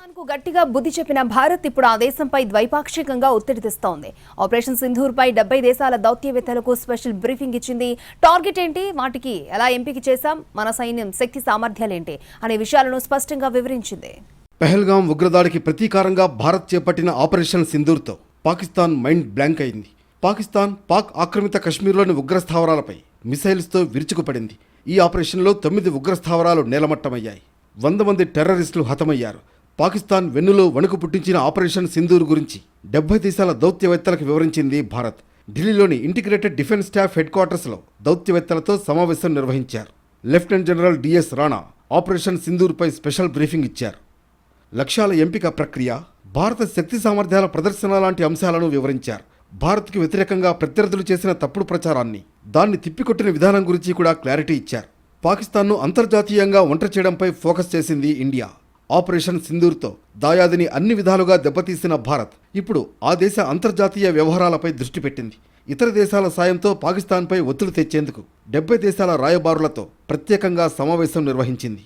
పాకిస్తాన్కు గట్టిగా బుద్ధి చెప్పిన భారత్ ఇప్పుడు ఆ దేశంపై ద్వైపాక్షికంగా ఒత్తిడి తెస్తోంది. ఆపరేషన్ సింధూర్పై 70 దేశాల దౌత్యవేత్తలకు స్పెషల్ బ్రీఫింగ్ ఇచ్చింది. టార్గెట్ ఏంటి, వాటికి ఎలా ఎంపిక చేశాం, మన సైన్యం శక్తి సామర్థ్యాలేంటి అనే విషయాలను స్పష్టంగా వివరించింది. పహల్గాం ఉగ్రదాడికి ప్రతీకారంగా భారత్ చేపట్టిన ఆపరేషన్ సింధూర్తో పాకిస్తాన్ మైండ్ బ్లాంక్ అయింది. పాక్ ఆక్రమిత కశ్మీర్లోని ఉగ్రస్థావరాలపై మిసైల్స్తో విరుచుకుపడింది. ఈ ఆపరేషన్లో 9 ఉగ్రస్థావరాలు నేలమట్టమయ్యాయి. 100 మంది టెర్రరిస్టులు హతమయ్యారు. పాకిస్తాన్ వెన్నులో వణుకు పుట్టించిన ఆపరేషన్ సింధూర్ గురించి 70 దేశాల దౌత్యవేత్తలకు వివరించింది భారత్. ఢిల్లీలోని ఇంటిగ్రేటెడ్ డిఫెన్స్ స్టాఫ్ హెడ్ క్వార్టర్స్లో దౌత్యవేత్తలతో సమావేశం నిర్వహించారు. Lieutenant general DS Rana operation సింధూర్పై స్పెషల్ బ్రీఫింగ్ ఇచ్చారు. లక్ష్యాల ఎంపిక ప్రక్రియ, భారత శక్తి సామర్థ్యాల ప్రదర్శన లాంటి అంశాలను వివరించారు. భారత్కు వ్యతిరేకంగా ప్రత్యర్థులు చేసిన తప్పుడు ప్రచారాన్ని, దాన్ని తిప్పికొట్టిన విధానం గురించి కూడా క్లారిటీ ఇచ్చారు. పాకిస్తాన్ను అంతర్జాతీయంగా ఒంటరి చేయడంపై ఫోకస్ చేసింది ఇండియా. ఆపరేషన్ సింధూర్తో దాయాదిని అన్ని విధాలుగా దెబ్బతీసిన భారత్ ఇప్పుడు ఆ దేశ అంతర్జాతీయ వ్యవహారాలపై దృష్టి పెట్టింది. ఇతర దేశాల సాయంతో పాకిస్తాన్పై ఒత్తిడి తెచ్చేందుకు 70 దేశాల రాయబారులతో ప్రత్యేకంగా సమావేశం నిర్వహించింది.